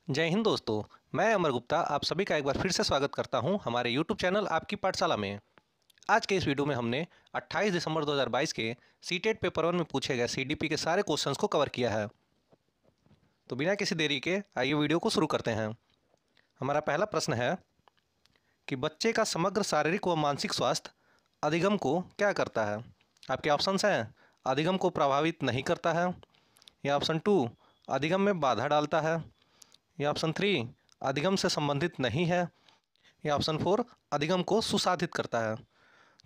जय हिंद दोस्तों। मैं अमर गुप्ता आप सभी का एक बार फिर से स्वागत करता हूं हमारे यूट्यूब चैनल आपकी पाठशाला में। आज के इस वीडियो में हमने 28 दिसंबर 2022 के सीटेट पेपर 1 में पूछे गए सीडीपी के सारे क्वेश्चंस को कवर किया है। तो बिना किसी देरी के आइए वीडियो को शुरू करते हैं। हमारा पहला प्रश्न है कि बच्चे का समग्र शारीरिक व मानसिक स्वास्थ्य अधिगम को क्या करता है। आपके ऑप्शंस हैं अधिगम को प्रभावित नहीं करता है, या ऑप्शन 2 अधिगम में बाधा डालता है, या ऑप्शन 3 अधिगम से संबंधित नहीं है, या ऑप्शन 4 अधिगम को सुसाधित करता है।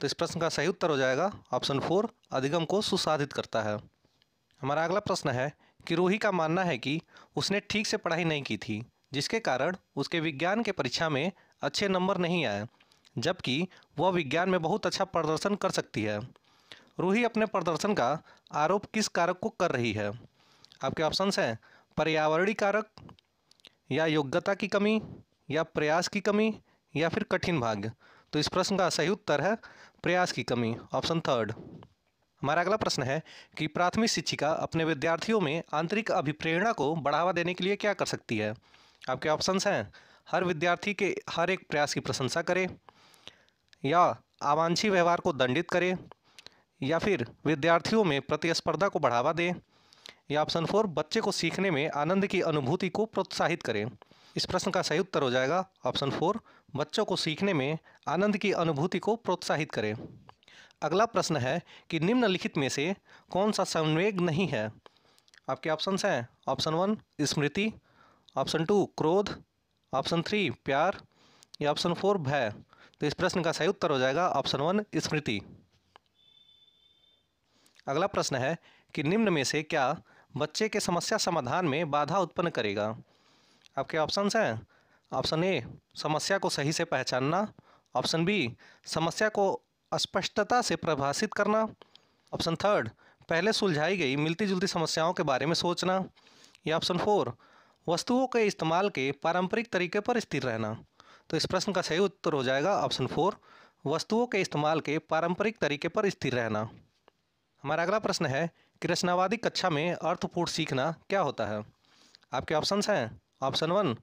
तो इस प्रश्न का सही उत्तर हो जाएगा ऑप्शन 4 अधिगम को सुसाधित करता है। हमारा अगला प्रश्न है कि रूही का मानना है कि उसने ठीक से पढ़ाई नहीं की थी, जिसके कारण उसके विज्ञान के परीक्षा में अच्छे नंबर नहीं आए, जबकि वह विज्ञान में बहुत अच्छा प्रदर्शन कर सकती है। रूही अपने प्रदर्शन का आरोप किस कारक को कर रही है। आपके ऑप्शंस हैं पर्यावरणीय कारक, या योग्यता की कमी, या प्रयास की कमी, या फिर कठिन भाग्य। तो इस प्रश्न का सही उत्तर है प्रयास की कमी, ऑप्शन 3। हमारा अगला प्रश्न है कि प्राथमिक शिक्षिका अपने विद्यार्थियों में आंतरिक अभिप्रेरणा को बढ़ावा देने के लिए क्या कर सकती है। आपके ऑप्शंस हैं हर विद्यार्थी के हर एक प्रयास की प्रशंसा करे, या अवांछित व्यवहार को दंडित करे, या फिर विद्यार्थियों में प्रतिस्पर्धा को बढ़ावा दे, या ऑप्शन 4 बच्चे को सीखने में आनंद की अनुभूति को प्रोत्साहित करें। इस प्रश्न का सही उत्तर हो जाएगा ऑप्शन 4 बच्चों को सीखने में आनंद की अनुभूति को प्रोत्साहित करें। अगला प्रश्न है कि निम्नलिखित में से कौन सा संवेग नहीं है। आपके ऑप्शंस हैं ऑप्शन 1 स्मृति, ऑप्शन 2 क्रोध, ऑप्शन 3 प्यार, या ऑप्शन 4 भय। तो इस प्रश्न का सही उत्तर हो जाएगा ऑप्शन 1 स्मृति। अगला प्रश्न है कि निम्न में से क्या बच्चे के समस्या समाधान में बाधा उत्पन्न करेगा। आपके ऑप्शंस हैं ऑप्शन ए समस्या को सही से पहचानना, ऑप्शन बी समस्या को स्पष्टता से परिभाषित करना, ऑप्शन 3 पहले सुलझाई गई मिलती जुलती समस्याओं के बारे में सोचना, या ऑप्शन 4 वस्तुओं के इस्तेमाल के पारंपरिक तरीके पर स्थिर रहना। तो इस प्रश्न का सही उत्तर हो जाएगा ऑप्शन 4 वस्तुओं के इस्तेमाल के पारंपरिक तरीके पर स्थिर रहना। हमारा अगला प्रश्न है कि रचनावादी कक्षा में अर्थपूर्ण सीखना क्या होता है। आपके ऑप्शंस हैं ऑप्शन 1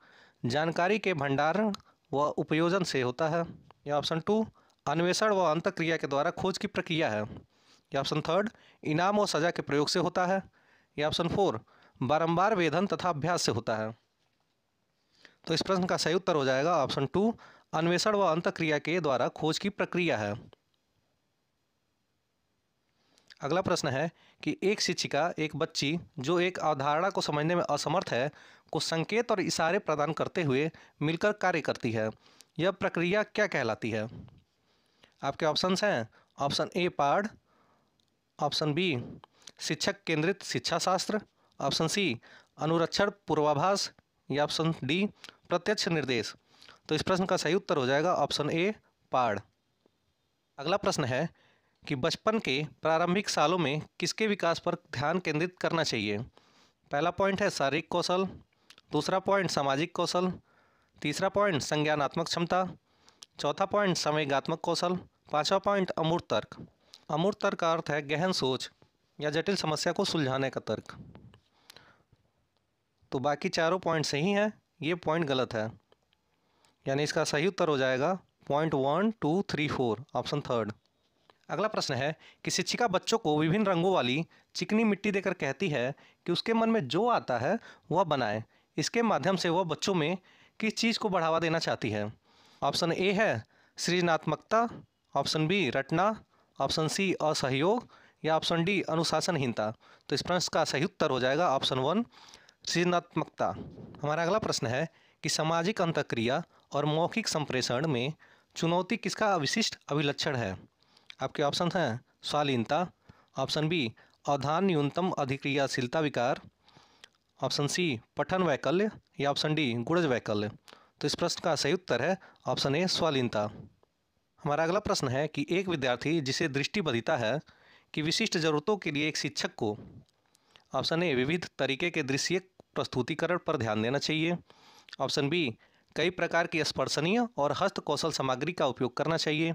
जानकारी के भंडारण व उपयोजन से होता है, या ऑप्शन 2 अन्वेषण व अंतःक्रिया के द्वारा खोज की प्रक्रिया है, या ऑप्शन 3 इनाम व सजा के प्रयोग से होता है, या ऑप्शन 4 बारंबार वेधन तथा अभ्यास से होता है। तो इस प्रश्न का सही उत्तर हो जाएगा ऑप्शन 2 अन्वेषण व अंतःक्रिया के द्वारा खोज की प्रक्रिया है। अगला प्रश्न है कि एक शिक्षिका एक बच्ची जो एक अवधारणा को समझने में असमर्थ है को संकेत और इशारे प्रदान करते हुए मिलकर कार्य करती है। यह प्रक्रिया क्या कहलाती है। आपके ऑप्शंस हैं ऑप्शन ए पाठ, ऑप्शन बी शिक्षक केंद्रित शिक्षा शास्त्र, ऑप्शन सी अनुरक्षण पूर्वाभास, या ऑप्शन डी प्रत्यक्ष निर्देश। तो इस प्रश्न का सही उत्तर हो जाएगा ऑप्शन ए पाठ। अगला प्रश्न है कि बचपन के प्रारंभिक सालों में किसके विकास पर ध्यान केंद्रित करना चाहिए। पहला पॉइंट है शारीरिक कौशल, दूसरा पॉइंट सामाजिक कौशल, तीसरा पॉइंट संज्ञानात्मक क्षमता, चौथा पॉइंट संवेगात्मक कौशल, पांचवा पॉइंट अमूर्त तर्क। अमूर्त तर्क का अर्थ है गहन सोच या जटिल समस्या को सुलझाने का तर्क। तो बाकी चारों पॉइंट सही हैं, ये पॉइंट गलत है, यानी इसका सही उत्तर हो जाएगा पॉइंट 1 2 3 4 ऑप्शन 3। अगला प्रश्न है कि शिक्षिका बच्चों को विभिन्न रंगों वाली चिकनी मिट्टी देकर कहती है कि उसके मन में जो आता है वह बनाए। इसके माध्यम से वह बच्चों में किस चीज़ को बढ़ावा देना चाहती है। ऑप्शन ए है सृजनात्मकता, ऑप्शन बी रटना, ऑप्शन सी असहयोग, या ऑप्शन डी अनुशासनहीनता। तो इस प्रश्न का सही उत्तर हो जाएगा ऑप्शन 1 सृजनात्मकता। हमारा अगला प्रश्न है कि सामाजिक अंतःक्रिया और मौखिक संप्रेषण में चुनौती किसका विशिष्ट अभिलक्षण है। आपके ऑप्शन हैं स्वालीनता, ऑप्शन बी अवधान न्यूनतम अधिक्रियाशीलता विकार, ऑप्शन सी पठन वैकल्य, या ऑप्शन डी गुणज वैकल्य। तो इस प्रश्न का सही उत्तर है ऑप्शन ए स्वालीनता। हमारा अगला प्रश्न है कि एक विद्यार्थी जिसे दृष्टिबद्धिता है कि विशिष्ट जरूरतों के लिए एक शिक्षक को ऑप्शन ए विविध तरीके के दृश्य प्रस्तुतिकरण पर ध्यान देना चाहिए, ऑप्शन बी कई प्रकार की स्पर्शनीय और हस्त कौशल सामग्री का उपयोग करना चाहिए,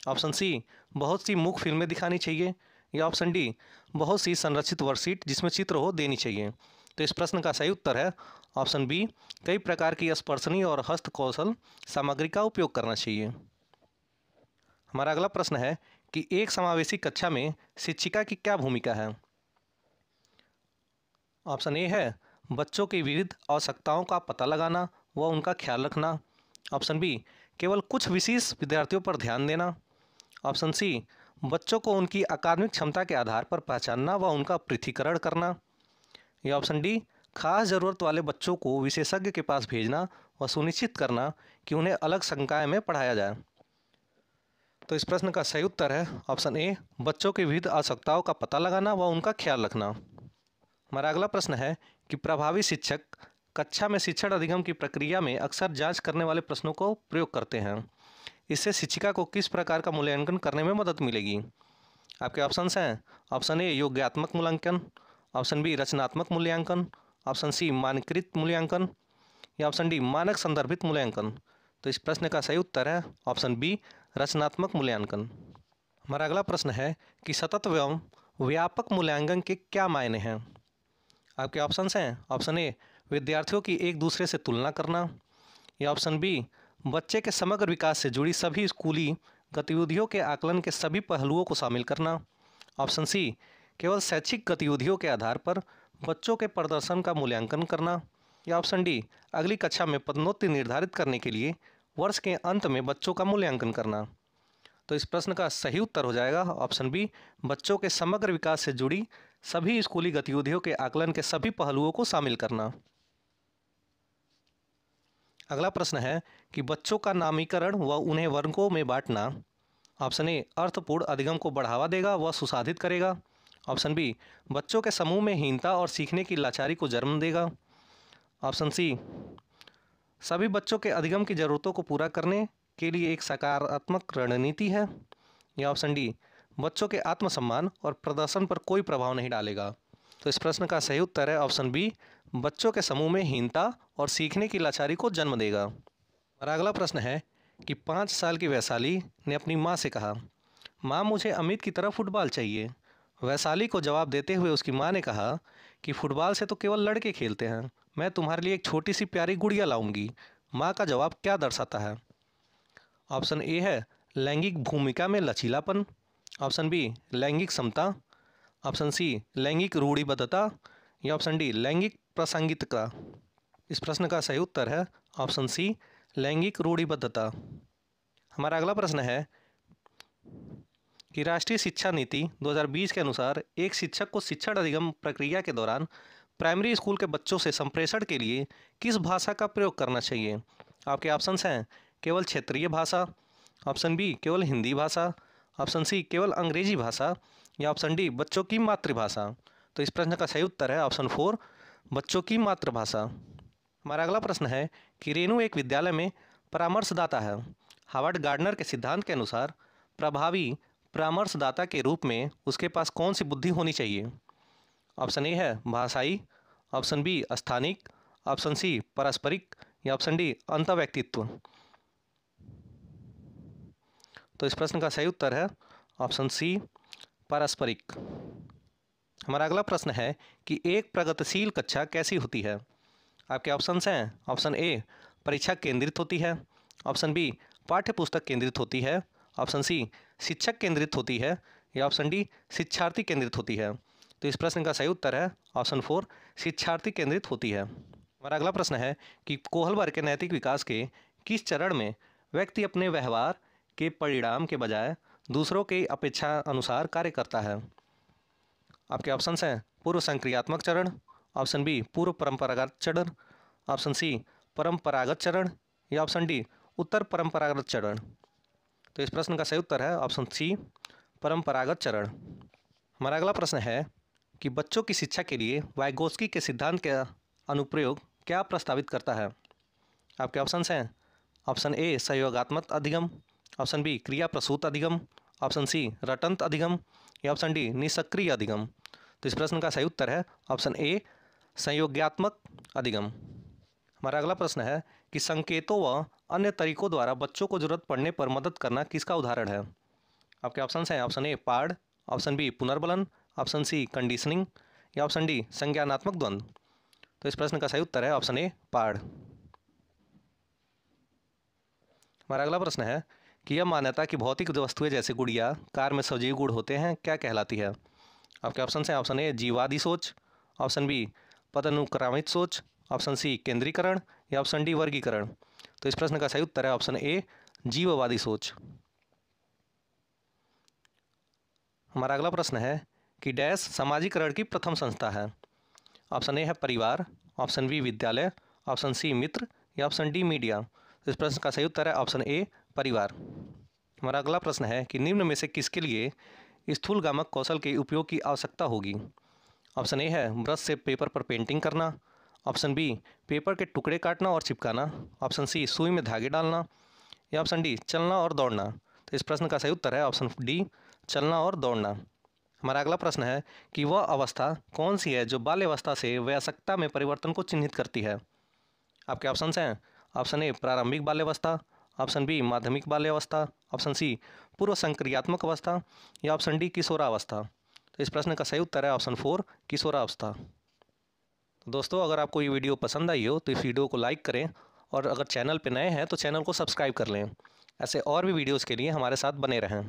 ऑप्शन सी बहुत सी मूक फिल्में दिखानी चाहिए, या ऑप्शन डी बहुत सी संरचित वर्कशीट जिसमें चित्र हो देनी चाहिए। तो इस प्रश्न का सही उत्तर है ऑप्शन बी, कई प्रकार की स्पर्शनीय और हस्त कौशल सामग्री का उपयोग करना चाहिए। हमारा अगला प्रश्न है कि एक समावेशी कक्षा में शिक्षिका की क्या भूमिका है। ऑप्शन ए है बच्चों की विविध आवश्यकताओं का पता लगाना व उनका ख्याल रखना। ऑप्शन बी, केवल कुछ विशेष विद्यार्थियों पर ध्यान देना। ऑप्शन सी, बच्चों को उनकी अकादमिक क्षमता के आधार पर पहचानना व उनका पृथक्करण करना। या ऑप्शन डी, खास जरूरत वाले बच्चों को विशेषज्ञ के पास भेजना व सुनिश्चित करना कि उन्हें अलग संकाय में पढ़ाया जाए। तो इस प्रश्न का सही उत्तर है ऑप्शन ए, बच्चों की विविध आवश्यकताओं का पता लगाना व उनका ख्याल रखना। हमारा अगला प्रश्न है कि प्रभावी शिक्षक कक्षा में शिक्षण अधिगम की प्रक्रिया में अक्सर जांच करने वाले प्रश्नों को प्रयोग करते हैं। इससे शिक्षिका को किस प्रकार का मूल्यांकन करने में मदद मिलेगी। आपके ऑप्शंस हैं ऑप्शन ए, योग्यात्मक मूल्यांकन। ऑप्शन बी, रचनात्मक मूल्यांकन। ऑप्शन सी, मानकीकृत मूल्यांकन। या ऑप्शन डी, मानक संदर्भित मूल्यांकन। तो इस प्रश्न का सही उत्तर है ऑप्शन बी, रचनात्मक मूल्यांकन। हमारा अगला प्रश्न है कि सतत एवं व्यापक मूल्यांकन के क्या मायने हैं। आपके ऑप्शंस हैं ऑप्शन ए, विद्यार्थियों की एक दूसरे से तुलना करना। या ऑप्शन बी, बच्चे के समग्र विकास से जुड़ी सभी स्कूली गतिविधियों के आकलन के सभी पहलुओं को शामिल करना। ऑप्शन सी, केवल शैक्षिक गतिविधियों के आधार पर बच्चों के प्रदर्शन का मूल्यांकन करना। या ऑप्शन डी, अगली कक्षा में पदोन्नति निर्धारित करने के लिए वर्ष के अंत में बच्चों का मूल्यांकन करना। तो इस प्रश्न का सही उत्तर हो जाएगा ऑप्शन बी, बच्चों के समग्र विकास से जुड़ी सभी स्कूली गतिविधियों के आकलन के सभी पहलुओं को शामिल करना। अगला प्रश्न है कि बच्चों का नामीकरण व उन्हें वर्गों में बांटना। ऑप्शन ए, अर्थपूर्ण अधिगम को बढ़ावा देगा व सुसाधित करेगा। ऑप्शन बी, बच्चों के समूह में हीनता और सीखने की लाचारी को जन्म देगा। ऑप्शन सी, सभी बच्चों के अधिगम की जरूरतों को पूरा करने के लिए एक सकारात्मक रणनीति है। या ऑप्शन डी, बच्चों के आत्मसम्मान और प्रदर्शन पर कोई प्रभाव नहीं डालेगा। तो इस प्रश्न का सही उत्तर है ऑप्शन बी, बच्चों के समूह में हीनता और सीखने की लाचारी को जन्म देगा। और अगला प्रश्न है कि 5 साल की वैशाली ने अपनी माँ से कहा, माँ मुझे अमित की तरह फुटबॉल चाहिए। वैशाली को जवाब देते हुए उसकी माँ ने कहा कि फुटबॉल से तो केवल लड़के खेलते हैं, मैं तुम्हारे लिए एक छोटी सी प्यारी गुड़िया लाऊंगी। माँ का जवाब क्या दर्शाता है। ऑप्शन ए है लैंगिक भूमिका में लचीलापन। ऑप्शन बी, लैंगिक समता। ऑप्शन सी, लैंगिक रूढ़िबद्धता। या ऑप्शन डी, लैंगिक प्रासंगिकता। इस प्रश्न का सही उत्तर है ऑप्शन सी, लैंगिक रूढ़िबद्धता। हमारा अगला प्रश्न है कि राष्ट्रीय शिक्षा नीति 2020 के अनुसार एक शिक्षक को शिक्षण अधिगम प्रक्रिया के दौरान प्राइमरी स्कूल के बच्चों से संप्रेषण के लिए किस भाषा का प्रयोग करना चाहिए। आपके ऑप्शंस हैं केवल क्षेत्रीय भाषा। ऑप्शन बी, केवल हिंदी भाषा। ऑप्शन सी, केवल अंग्रेजी भाषा। या ऑप्शन डी, बच्चों की मातृभाषा। तो इस प्रश्न का सही उत्तर है ऑप्शन 4, बच्चों की मातृभाषा। हमारा अगला प्रश्न है कि रेणु एक विद्यालय में परामर्शदाता है। हावर्ड गार्डनर के सिद्धांत के अनुसार प्रभावी परामर्शदाता के रूप में उसके पास कौन सी बुद्धि होनी चाहिए। ऑप्शन ए है भाषाई। ऑप्शन बी, स्थानिक। ऑप्शन सी, पारस्परिक। या ऑप्शन डी, अंतःव्यक्तित्व। तो इस प्रश्न का सही उत्तर है ऑप्शन सी, पारस्परिक। हमारा अगला प्रश्न है कि एक प्रगतिशील कक्षा कैसी होती है। आपके ऑप्शंस हैं ऑप्शन ए, परीक्षा केंद्रित होती है। ऑप्शन बी, पाठ्य पुस्तक केंद्रित होती है। ऑप्शन सी, शिक्षक केंद्रित होती है। या ऑप्शन डी, शिक्षार्थी केंद्रित होती है। तो इस प्रश्न का सही उत्तर है ऑप्शन 4, शिक्षार्थी केंद्रित होती है। हमारा अगला प्रश्न है कि कोहलबर्ग के नैतिक विकास के किस चरण में व्यक्ति अपने व्यवहार के परिणाम के बजाय दूसरों की अपेक्षा अनुसार कार्य करता है। आपके ऑप्शंस हैं पूर्व संक्रियात्मक चरण। ऑप्शन बी, पूर्व परंपरागत चरण। ऑप्शन सी, परंपरागत चरण। या ऑप्शन डी, उत्तर परंपरागत चरण। तो इस प्रश्न का सही उत्तर है ऑप्शन सी, परंपरागत चरण। हमारा अगला प्रश्न है कि बच्चों की शिक्षा के लिए वाइगोत्स्की के सिद्धांत का अनुप्रयोग क्या प्रस्तावित करता है। आपके ऑप्शंस हैं ऑप्शन ए, सहयोगात्मक अधिगम। ऑप्शन बी, क्रिया प्रसूत अधिगम। ऑप्शन सी, रटंत अधिगम। या ऑप्शन डी, निष्क्रिय अधिगम। तो इस प्रश्न का सही उत्तर है ऑप्शन ए, संयोगात्मक अधिगम। हमारा अगला प्रश्न है कि संकेतों व अन्य तरीकों द्वारा बच्चों को जरूरत पड़ने पर मदद करना किसका उदाहरण है। आपके ऑप्शंस हैं ऑप्शन ए, पाढ़। ऑप्शन बी, पुनर्बलन। Option C, conditioning. या ऑप्शन डी, संज्ञानात्मक द्वंद्व। तो इस प्रश्न का सही उत्तर है ऑप्शन ए पाड़। हमारा अगला प्रश्न है कि यह मान्यता कि भौतिक वस्तुएं जैसे गुड़िया कार में सजीव गुण होते हैं क्या कहलाती है। आपके ऑप्शन हैं ऑप्शन ए जीववादी सोच, ऑप्शन बी पदानुक्रमित सोच, ऑप्शन सी केंद्रीकरण या ऑप्शन डी वर्गीकरण। तो इस प्रश्न का सही उत्तर है ऑप्शन ए जीववादी सोच। हमारा अगला प्रश्न है कि डैश सामाजिकरण की प्रथम संस्था है। ऑप्शन ए है परिवार, ऑप्शन बी विद्यालय, ऑप्शन सी मित्र या ऑप्शन डी मीडिया। तो इस प्रश्न का सही उत्तर है ऑप्शन ए परिवार। हमारा अगला प्रश्न है कि निम्न में से किसके लिए स्थूलगामक कौशल के उपयोग की आवश्यकता होगी। ऑप्शन ए है ब्रश से पेपर पर पेंटिंग करना, ऑप्शन बी पेपर के टुकड़े काटना और चिपकाना, ऑप्शन सी सुई में धागे डालना या ऑप्शन डी चलना और दौड़ना। तो इस प्रश्न का सही उत्तर है ऑप्शन डी चलना और दौड़ना। हमारा अगला प्रश्न है कि वह अवस्था कौन सी है जो बाल्यावस्था से वयस्कता में परिवर्तन को चिन्हित करती है। आपके ऑप्शन हैं ऑप्शन ए प्रारंभिक बाल्यावस्था, ऑप्शन बी माध्यमिक बाल्यावस्था, ऑप्शन सी पूर्व संक्रियात्मक अवस्था या ऑप्शन डी किशोरावस्था। तो इस प्रश्न का सही उत्तर है ऑप्शन 4 किशोरावस्था। दोस्तों, अगर आपको ये वीडियो पसंद आई हो तो इस वीडियो को लाइक करें और अगर चैनल पर नए हैं तो चैनल को सब्सक्राइब कर लें। ऐसे और भी वीडियोज़ के लिए हमारे साथ बने रहें।